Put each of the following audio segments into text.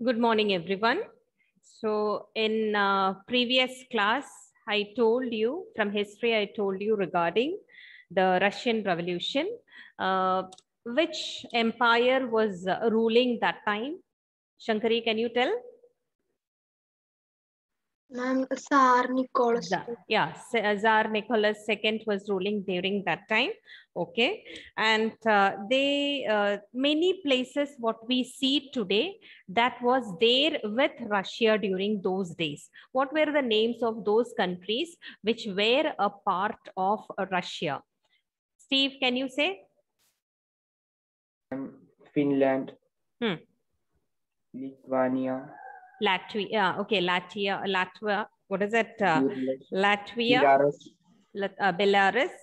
Good morning, everyone. So in previous class, I told you from history, I told you regarding the Russian Revolution, which empire was ruling that time. Shankari, can you tell? Ma'am, Tsar Nicholas. Tsar Nicholas II was ruling during that time. Okay, and many places what we see today that was there with Russia during those days. What were the names of those countries which were a part of Russia? Steve, can you say? Finland, Lithuania, Latvia. Okay, Latvia. What is it? Latvia, Belarus,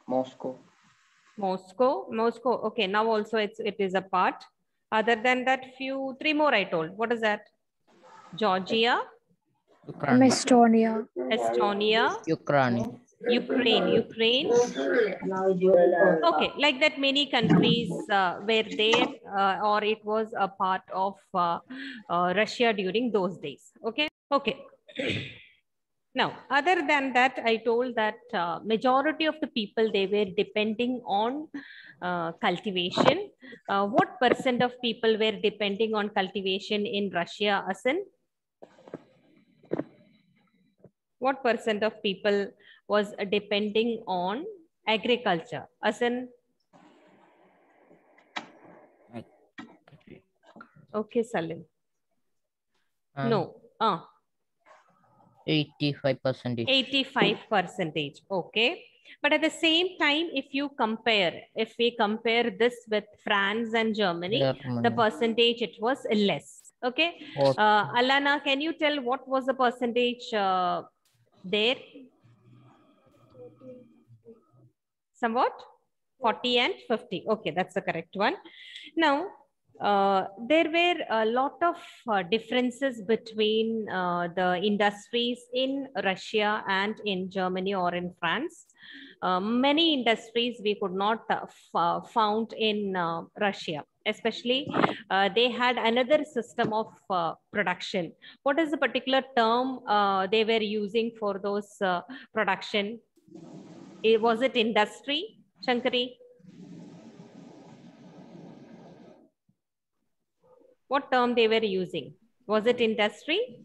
Moscow. Okay, now also it is a part. Other than that, three more I told. What is that? Georgia, Estonia, Ukraine. Okay, like that many countries were there or it was a part of Russia during those days. Okay. Now, other than that, I told that majority of the people, they were depending on cultivation. What percent of people were depending on cultivation in Russia, Asan? What percent of people was depending on agriculture? Asan? Okay, Salim. No. 85%. 85%. Okay. But at the same time, if we compare this with France and Germany, the percentage, it was less. Okay. Alana, can you tell what was the percentage there? Somewhat? 40 and 50. Okay, that's the correct one. Now, there were a lot of differences between the industries in Russia and in Germany or in France. Many industries we could not found in Russia. Especially, they had another system of production. What is the particular term they were using for those production? Was it industry, Shankari? What term they were using? Was it industry?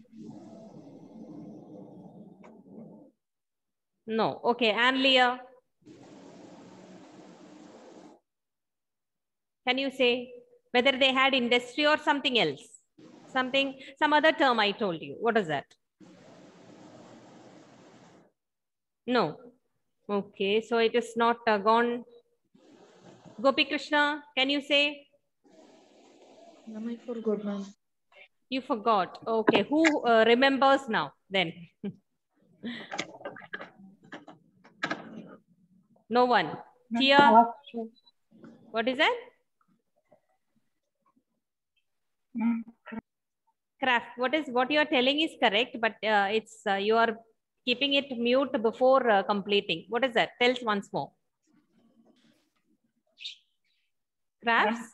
No. Okay, and Leah? Can you say whether they had industry or something else? Some other term I told you. What is that? No. Okay, so it is not gone. Gopi Krishna, can you say? Ma'am, I forgot, ma'am. You forgot. Okay, who remembers now then? No one. Tia, what is that? Craft. What you are telling is correct, but it's you are keeping it mute before completing. What is that? Tell us once more. Crafts?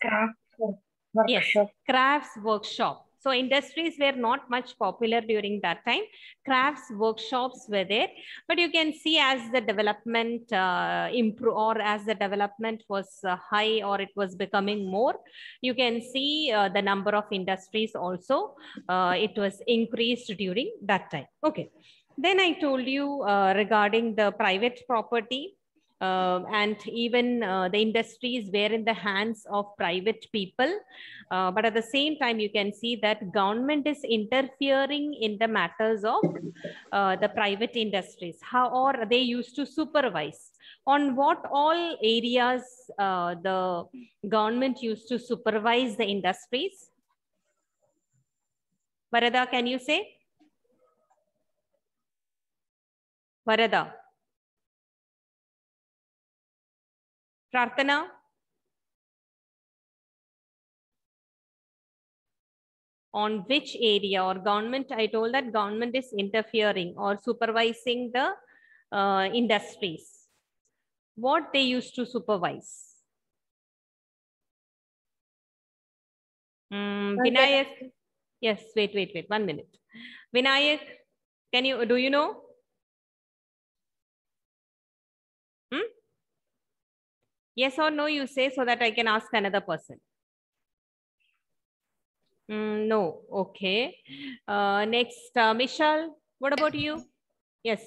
Yes, crafts workshop. So industries were not much popular during that time. Crafts workshops were there, but you can see as the development improve or as the development was high or it was becoming more, you can see the number of industries also it was increased during that time. Okay. Then I told you regarding the private property. And even the industries were in the hands of private people. But at the same time, you can see that government is interfering in the matters of the private industries. How or they used to supervise. On what all areas the government used to supervise the industries? Varada, can you say? Varada. Prarthana? On which area or government? I told that government is interfering or supervising the industries. What they used to supervise? Vinayak? Yes, wait. 1 minute. Vinayak, do you know? Yes or no, you say, so that I can ask another person. No. Okay. Next, Michelle, what about you? Yes.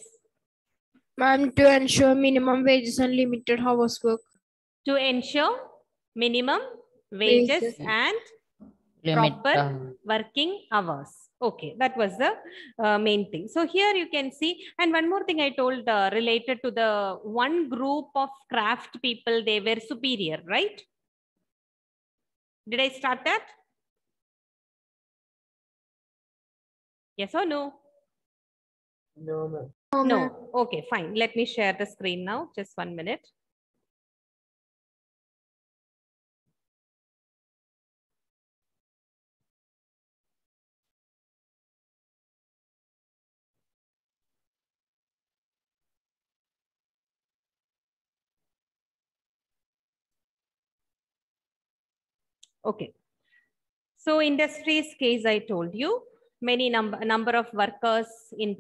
Ma'am, to ensure minimum wages and limited hours work. To ensure minimum wages and proper working hours. Okay, that was the main thing. So here you can see, and one more thing I told related to the one group of craft people, they were superior, right? Did I start that? Yes or no? No, ma'am. No. Okay, fine. Let me share the screen now. Just 1 minute. Okay. So industries case, I told you, many number of workers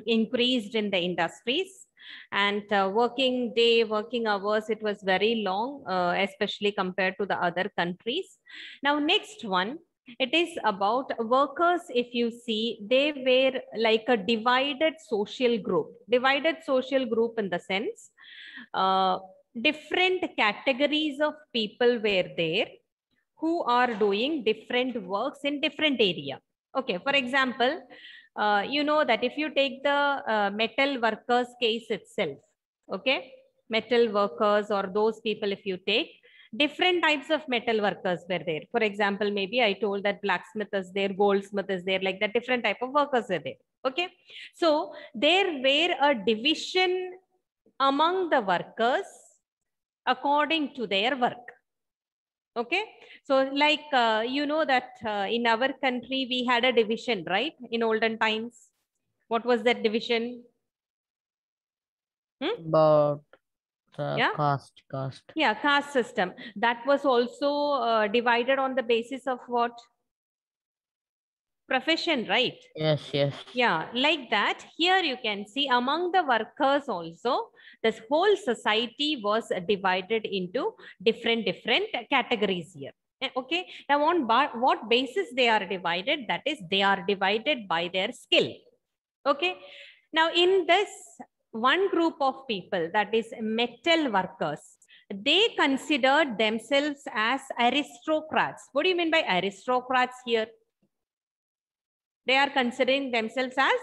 increased in the industries, and working hours, it was very long, especially compared to the other countries. Now, next one, it is about workers. If you see, they were like a divided social group in the sense, different categories of people were there who are doing different works in different area. Okay, for example, you know that if you take the metal workers case itself, okay, metal workers or those people, if you take different types of metal workers were there. For example, maybe I told that blacksmith is there, goldsmith is there, like that different type of workers are there. Okay, so there were a division among the workers according to their work. Okay, so like you know that in our country we had a division, right? In olden times, what was that division? About Yeah, caste system. That was also divided on the basis of what? Profession, right? Yes. Yeah, like that. Here you can see among the workers also, this whole society was divided into different categories here. Okay, now on what basis they are divided? That is, they are divided by their skill. Okay, now in this one group of people, that is metal workers, they considered themselves as aristocrats. What do you mean by aristocrats here? They are considering themselves as?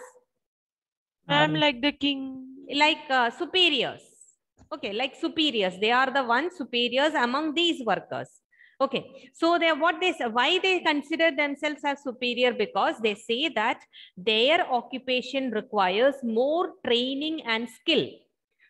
Like the king. Like superiors. Okay, like superiors. They are the ones superiors among these workers. Okay, so why they consider themselves as superior? Because they say that their occupation requires more training and skill.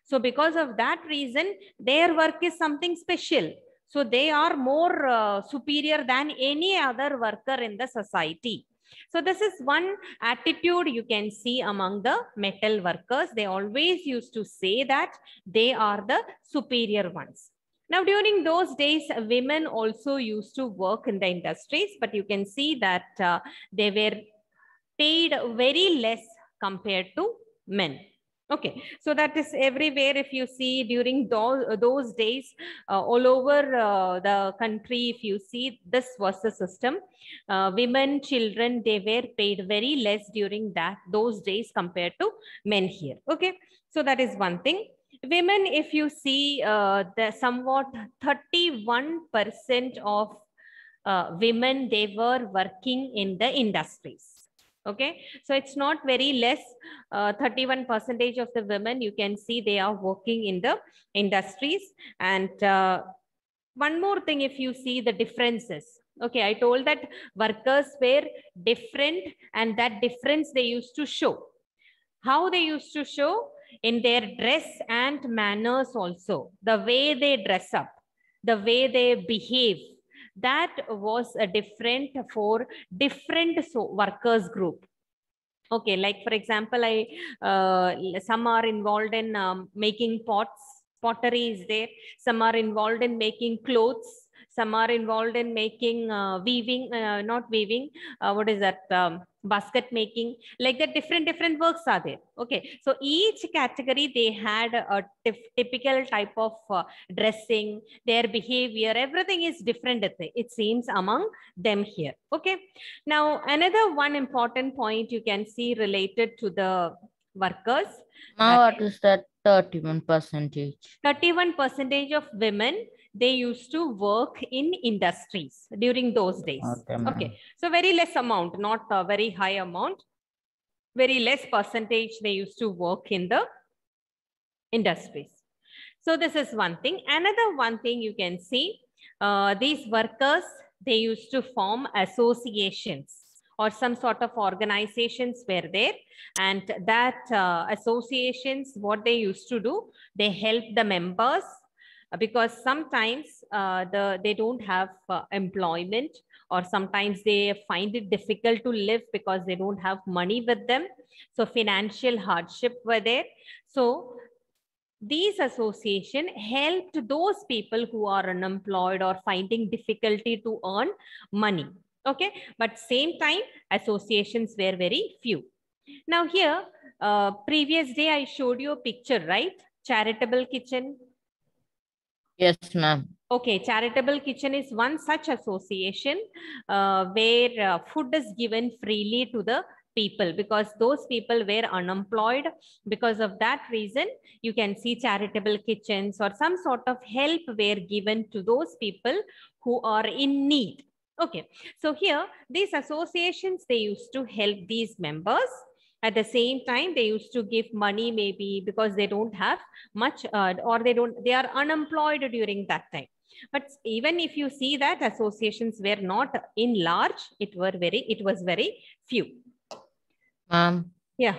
So because of that reason, their work is something special. So they are more superior than any other worker in the society. So this is one attitude you can see among the metal workers. They always used to say that they are the superior ones. Now, during those days, women also used to work in the industries, but you can see that they were paid very less compared to men. Okay, so that is everywhere. If you see during those days, all over the country, if you see, this was the system. Women, children, they were paid very less during those days compared to men here. Okay, so that is one thing. Women, if you see, the somewhat 31% of women, they were working in the industries. Okay, so it's not very less. 31% of the women, you can see, they are working in the industries. And one more thing, if you see the differences. Okay, I told that workers were different, and that difference they used to show. How they used to show? In their dress and manners also. The way they dress up, the way they behave, that was a different for different workers group. Okay, like for example, some are involved in pottery is there. Some are involved in making clothes. Some are involved in making weaving, not weaving, what is that, basket making, like that. Different works are there. Okay, so each category, they had a typical type of dressing, their behavior, everything is different, it seems, among them here. Okay, now another one important point you can see related to the workers. Now, what is that 31%? 31% of women, they used to work in industries during those days. Okay, so very less amount, not a very high amount, very less percentage they used to work in the industries. So this is one thing. Another one thing you can see, these workers, they used to form associations or some sort of organizations were there, and that associations, what they used to do, they help the members, because sometimes they don't have employment, or sometimes they find it difficult to live because they don't have money with them. So financial hardship were there. So these association helped those people who are unemployed or finding difficulty to earn money. Okay, but same time, associations were very few. Now here, previous day I showed you a picture, right? Charitable kitchen. Yes, ma'am. Okay, charitable kitchen is one such association where food is given freely to the people, because those people were unemployed. Because of that reason, you can see charitable kitchens or some sort of help were given to those people who are in need. Okay, so here these associations, they used to help these members. At the same time, they used to give money, maybe because they don't have much or they are unemployed during that time. But even if you see that associations were not in large, it was very few. Ma'am. Yeah.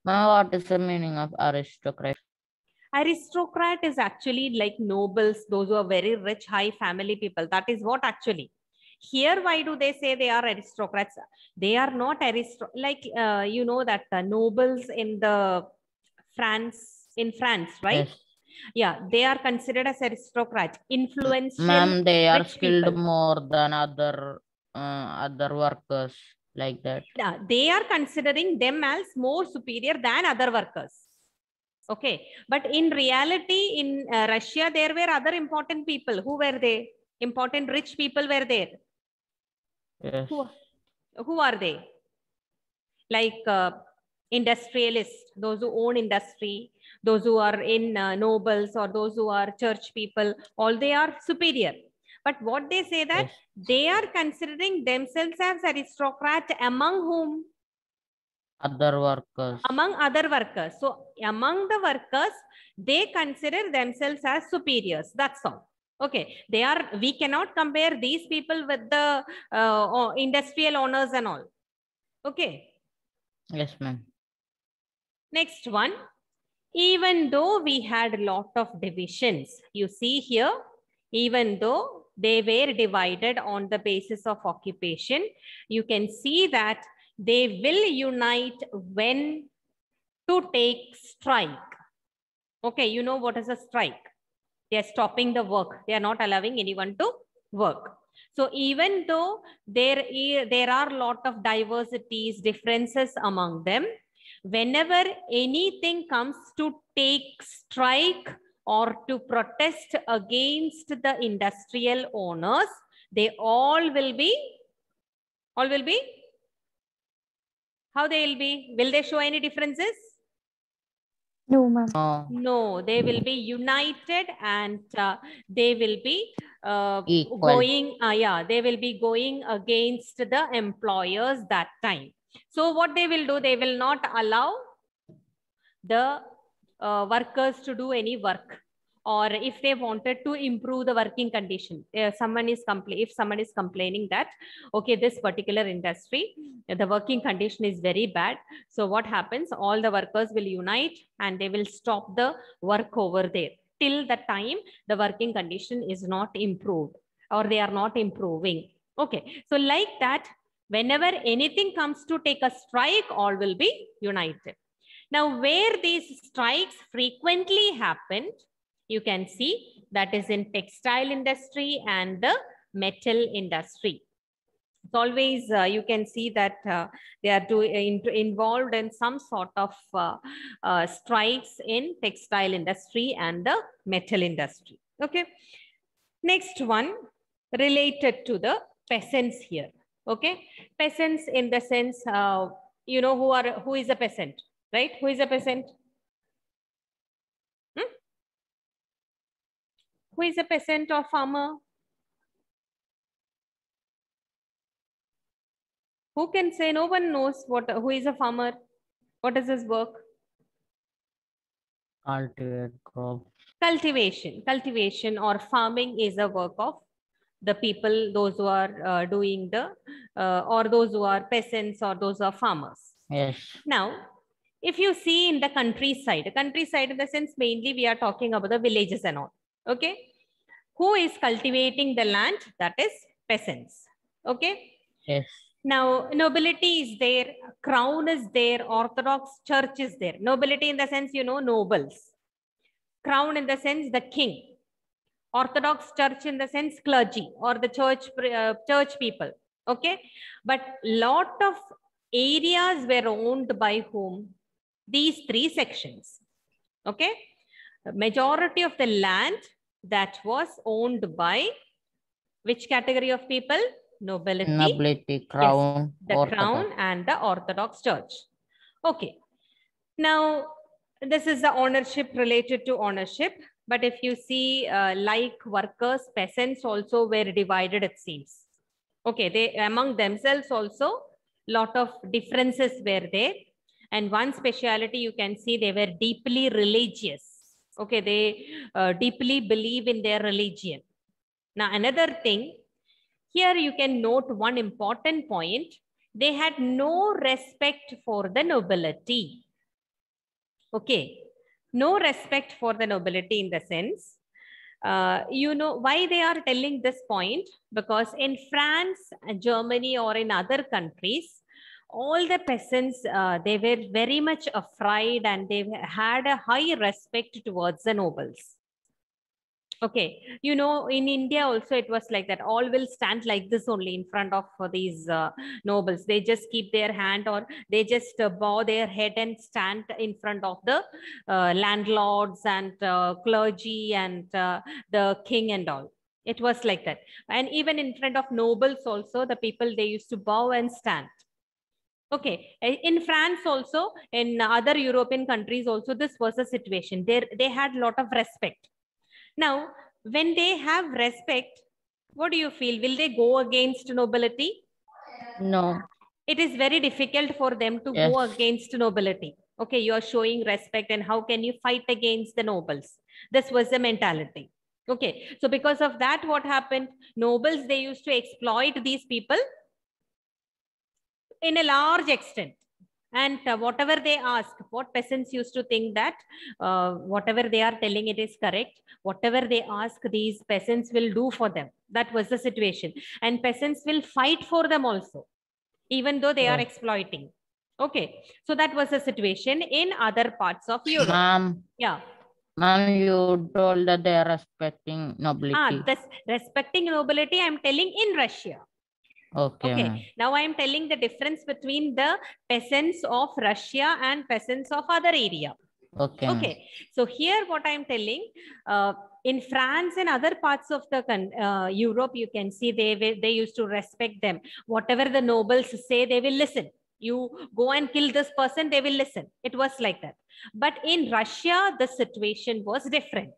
Ma'am, what is the meaning of aristocrat? Aristocrat is actually like nobles, those who are very rich, high family people. That is what actually. Here, why do they say they are aristocrats? They are not like you know that nobles in France, right? Yes. Yeah, they are considered as aristocrat, influential. Ma'am, they are skilled people. more than other workers, like that. Yeah, they are considering them as more superior than other workers. Okay, but in reality, in Russia, there were other important people. Who were they? Important rich people were there. Yes. Who are they? Like industrialists, those who own industry, those who are in nobles, or those who are church people, all they are superior. But what they say that they are considering themselves as aristocrat among whom? Other workers. Among other workers. So among the workers, they consider themselves as superiors. That's all. Okay, we cannot compare these people with the industrial owners and all. Okay. Yes, ma'am. Next one. Even though we had a lot of divisions, you see here, even though they were divided on the basis of occupation, you can see that they will unite when to take strike. Okay, you know what is a strike? They are stopping the work. They are not allowing anyone to work. So even though there are a lot of diversities, differences among them, whenever anything comes to take strike or to protest against the industrial owners, they all will be, how they will be? Will they show any differences? No, ma'am. No, they will be united, and they will be Equal. they will be going against the employers that time. So what they will do, they will not allow the workers to do any work. Or if they wanted to improve the working condition, if someone is complaining that, okay, this particular industry, the working condition is very bad. So what happens? All the workers will unite and they will stop the work over there till the time the working condition is not improved or they are not improving. Okay, so like that, whenever anything comes to take a strike, all will be united. Now, where these strikes frequently happened, you can see that is in textile industry and the metal industry. It's always, you can see that they are involved in some sort of strikes in textile industry and the metal industry. Okay. Next one, related to the peasants here. Okay. Peasants in the sense, you know, who is a peasant, right? Who is a peasant? Who is a peasant or farmer? Who can say? No one knows who is a farmer. What is his work? Cultivate crops. Cultivation or farming is a work of the people, those who are doing the, or those who are peasants or those who are farmers. Yes. Now, if you see in the countryside in the sense, mainly we are talking about the villages and all. Okay. Who is cultivating the land? That is peasants. Okay. Yes. Now, nobility is there, crown is there, Orthodox church is there. Nobility in the sense, you know, nobles. Crown in the sense, the king. Orthodox church in the sense, clergy or the church people. Okay. But lot of areas were owned by whom? These three sections. Okay. Majority of the land that was owned by which category of people? Nobility, crown, yes, the Orthodox. Crown and the Orthodox church. Okay. Now, this is the ownership related to ownership. But if you see, like workers, peasants also were divided, it seems. Okay, they among themselves also, lot of differences were there. And one speciality you can see, they were deeply religious. Okay, they deeply believe in their religion. Now, another thing, here you can note one important point. They had no respect for the nobility. Okay, no respect for the nobility in the sense, you know why they are telling this point? Because in France, Germany, or in other countries, all the peasants, they were very much afraid and they had a high respect towards the nobles. Okay, you know, in India also it was like that. All will stand like this only in front of these nobles. They just keep their hand, or they just bow their head and stand in front of the landlords and clergy and the king and all. It was like that. And even in front of nobles also, the people, they used to bow and stand. Okay, in France also, in other European countries also, this was a situation. They had a lot of respect. Now, when they have respect, what do you feel? Will they go against nobility? No. It is very difficult for them to go against nobility. Okay, you are showing respect, and how can you fight against the nobles? This was the mentality. Okay, so because of that, what happened? Nobles, they used to exploit these people in a large extent. And whatever they ask, what peasants used to think that whatever they are telling, it is correct. Whatever they ask, these peasants will do for them. That was the situation. And peasants will fight for them also, even though they are exploiting. Okay. So that was the situation in other parts of Europe. Ma'am. Yeah. Ma'am, you told that they are respecting nobility. This respecting nobility, I'm telling in Russia. Okay. Now I am telling the difference between the peasants of Russia and peasants of other area. Okay. So here what I am telling, in France and other parts of the Europe, you can see they used to respect them. Whatever the nobles say, they will listen. You go and kill this person, they will listen. It was like that. But in Russia, the situation was different.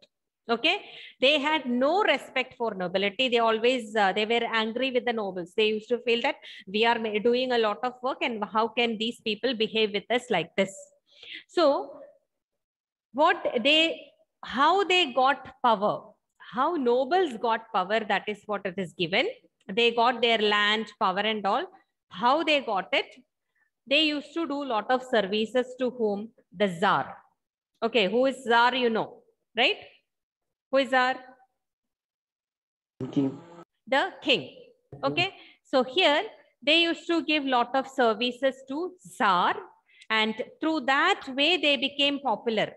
Okay, they had no respect for nobility. They always, they were angry with the nobles. They used to feel that we are doing a lot of work, and how can these people behave with us like this? So how they got power, how nobles got power, that is what it is given. They got their land, power and all. How they got it? They used to do a lot of services to whom? The Tsar. Okay, who is Tsar, you know, right? Who is Tsar? King. The king. Okay. So here they used to give lot of services to Tsar, and through that way they became popular.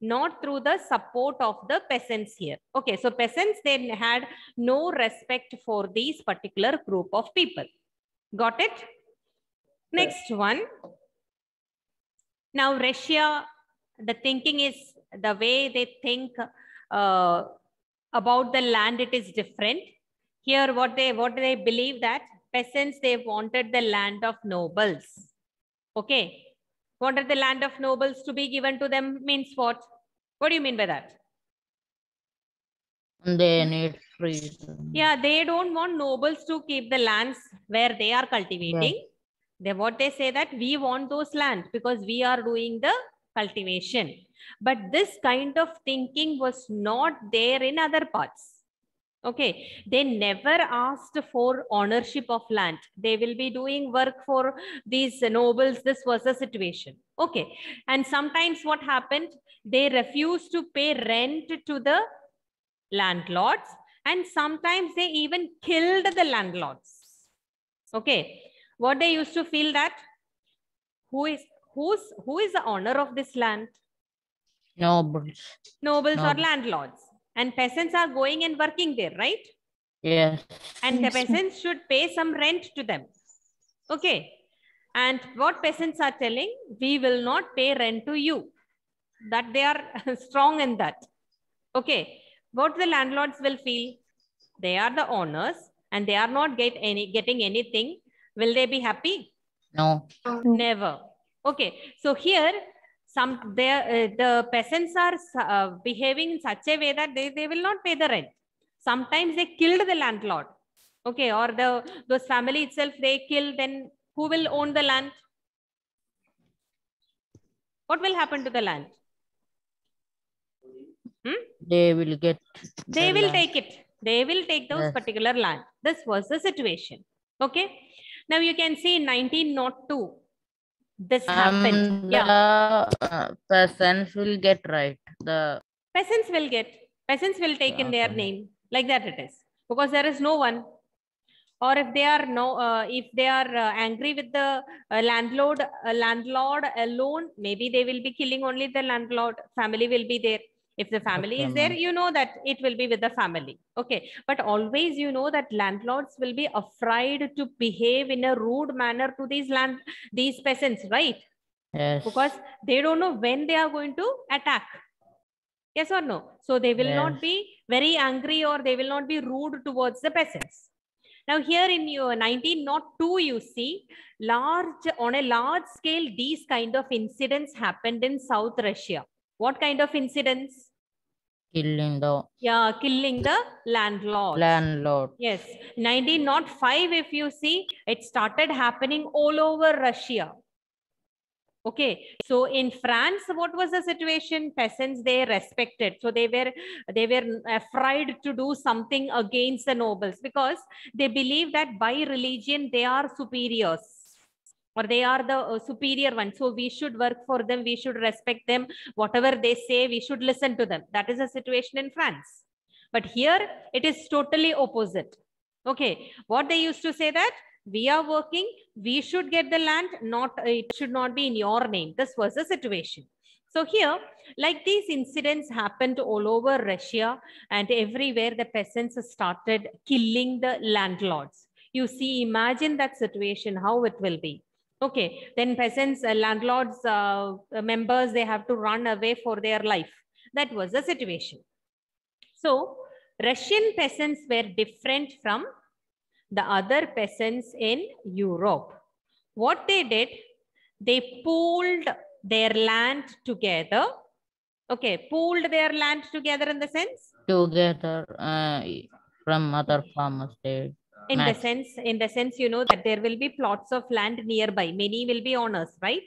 not through the support of the peasants here. Okay, so peasants, they had no respect for these particular group of people. Got it? Next one. Now Russia, the thinking is, the way they think about the land, it is different. Here what they believe, that peasants, they wanted the land of nobles. Okay, wanted the land of nobles to be given to them means what? What do you mean by that? They need freedom. Yeah, they don't want nobles to keep the lands where they are cultivating. Yes. What they say, that we want those lands because we are doing the cultivation. But this kind of thinking was not there in other parts. Okay, they never asked for ownership of land. They will be doing work for these nobles. This was the situation. Okay, and sometimes what happened, they refused to pay rent to the landlords, and sometimes they even killed the landlords. Okay, what they used to feel, that who is the owner of this land? Nobles. Nobles or landlords. And peasants are going and working there, right? Yes. And the peasants should pay some rent to them. Okay. And what peasants are telling, we will not pay rent to you. That they are strong in that. Okay. What the landlords will feel, they are the owners and they are not getting anything. Will they be happy? No. Never. Okay. So here, the peasants are behaving in such a way that they will not pay the rent. Sometimes they killed the landlord. Okay, or those family itself they kill. Then who will own the land? What will happen to the land? They will get. They will take it. They will take those particular land. This was the situation. Okay. Now you can see in 1902. This happened. The peasants will get, right? The peasants will take in their name, like that it is, because there is no one. Or if they are angry with the landlord alone, maybe they will be killing only the landlord. Family will be there. If the family is there, you know that it will be with the family. Okay. But always, you know that landlords will be afraid to behave in a rude manner to these peasants, right? Yes. Because they don't know when they are going to attack. Yes or no? So they will not be very angry, or they will not be rude towards the peasants. Now here in 1902, you see on a large scale, these kind of incidents happened in South Russia. What kind of incidents? Killing the landlord. Yes. 1905, if you see, it started happening all over Russia. Okay, so in France, what was the situation? Peasants, they respected. So they were afraid to do something against the nobles, because they believe that by religion, they are superiors, or they are the superior one. So we should work for them. We should respect them. Whatever they say, we should listen to them. That is the situation in France. But here, it is totally opposite. Okay, what they used to say, that we are working, we should get the land, it should not be in your name. This was the situation. So here, like these incidents happened all over Russia, and everywhere the peasants started killing the landlords. You see, imagine that situation, how it will be. Okay, then peasants, landlords, members, they have to run away for their life. That was the situation. So Russian peasants were different from the other peasants in Europe. What they did, they pooled their land together. Okay, pooled their land together in the sense? Together from other farmers. In the sense, you know that there will be plots of land nearby. Many will be owners, right?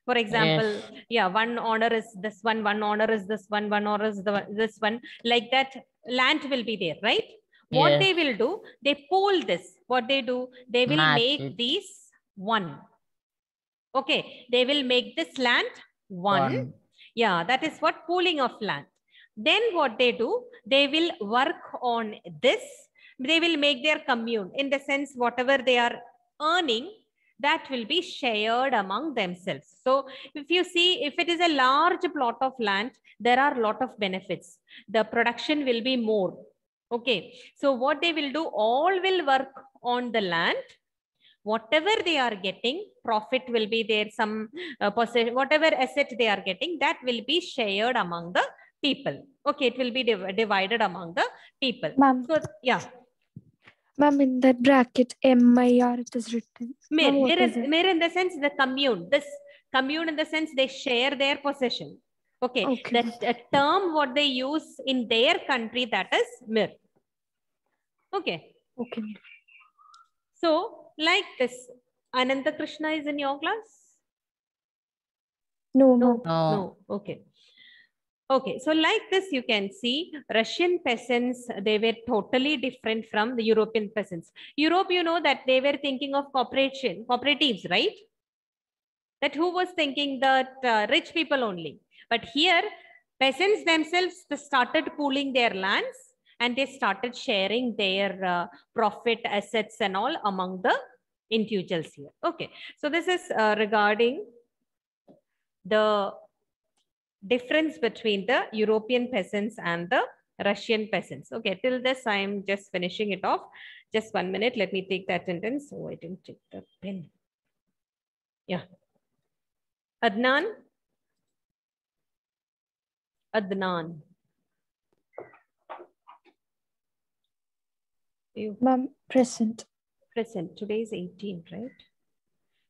For example, one owner is this one owner is this one owner is this one. Like that, land will be there, right? What they will do, they pool this. What they do, they will make these one. Okay, they will make this land one. Yeah, that is what pooling of land. Then what they do, they will work on this. They will make their commune. In the sense, whatever they are earning, that will be shared among themselves. So if you see, if it is a large plot of land, there are a lot of benefits. The production will be more. Okay. So what they will do, all will work on the land. Whatever they are getting, profit will be there, some possession, whatever asset they are getting, that will be shared among the people. Okay, it will be divided among the people. Ma'am. So, yeah. Ma'am, in that bracket, MIR it is written. Mir Mir in the sense the commune. This commune in the sense they share their possession. Okay. The term what they use in their country, that is mir. Okay. Okay. So, like this, Ananta Krishna is in your class? No, No, ma'am. no. Okay. Okay, so like this, you can see Russian peasants, they were totally different from the European peasants. Europe, you know that they were thinking of cooperatives, right? That who was thinking that rich people only. But here, peasants themselves started pooling their lands and they started sharing their profit, assets and all among the individuals here. Okay, so this is regarding the difference between the European peasants and the Russian peasants. Okay, till this, I'm just finishing it off. Just 1 minute. Let me take the attendance. Oh, I didn't take the pen. Yeah. Adnan. Adnan. Ma'am, present. Present. Today is 18, right?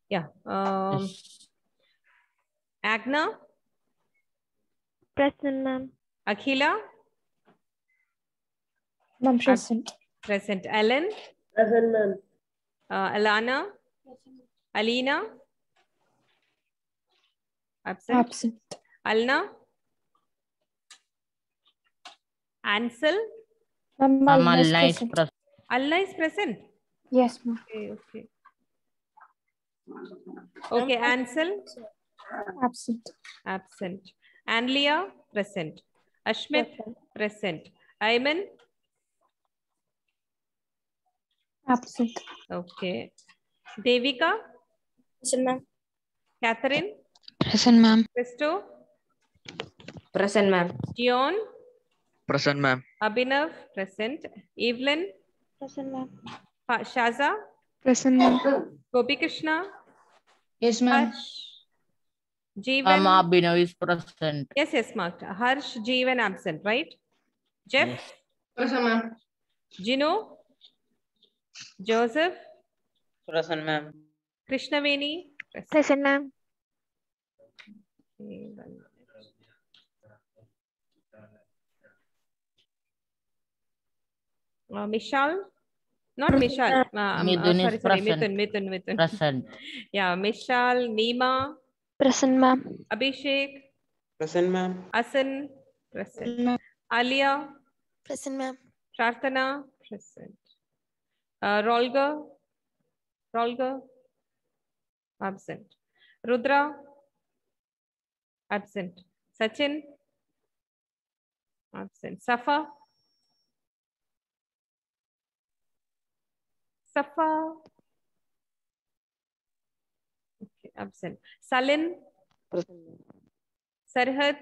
Yeah. Yes. Agna. Present, ma'am. Akhila. Ma'am, present. Present. Ellen. Present, ma'am. Alana. Alina. Absent. Absent. Alna. Ansel. Ma'am, Alna is present. present. Alna is present. Yes, ma'am. Okay, okay. Okay, Ansel. Absent. Absent. Anlia, present. Ashmit, present. Ayman. Absent. Okay. Devika. Present, ma'am. Catherine. Present, ma'am. Christo. Present, ma'am. Dion. Present, ma'am. Abhinav, present. Evelyn. Present, ma'am. Shaza. Present, ma'am. Gopi Krishna. Yes, ma'am. Harsh. Jeevan. Abhinav is present. Yes, yes, marked. Harsh, Jeevan absent, right? Jeff. Yes. Present, ma'am. Gino. Joseph. Present, ma'am. Krishnaveni. Present, ma'am. Okay, Mishal. Not Mishal. Mithun is sorry, present. Mithun. Present. Yeah, Mishal, Neema, Present, ma'am. Abhishek, Present, ma'am. Asan, present. Alia, Present, ma'am. Prarthana, present. Rolga, absent. Rudra, absent. Sachin, absent. Safa, okay, absent. Salin, Sarhad,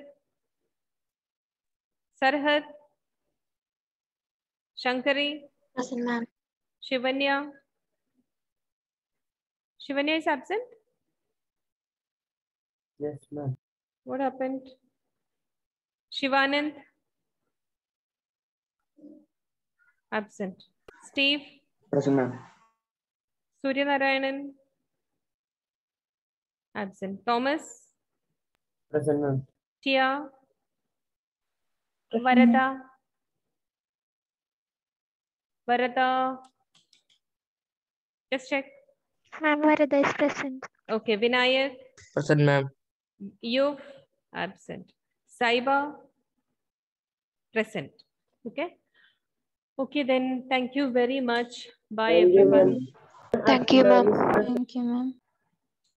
Shankari, Present, ma'am. Shivanya is absent. Yes, ma'am. What happened? Shivanand, absent. Steve, Present, ma'am. Surya Narayanan, absent. Thomas, Present, ma'am. Tia, Varada, just check. Ma'am, Varada is present. Okay, Vinayak, Present, ma'am. Yuf, absent. Saiba, present. Okay. Okay, then thank you very much. Bye, everyone. Thank you, ma'am. Thank you, ma'am.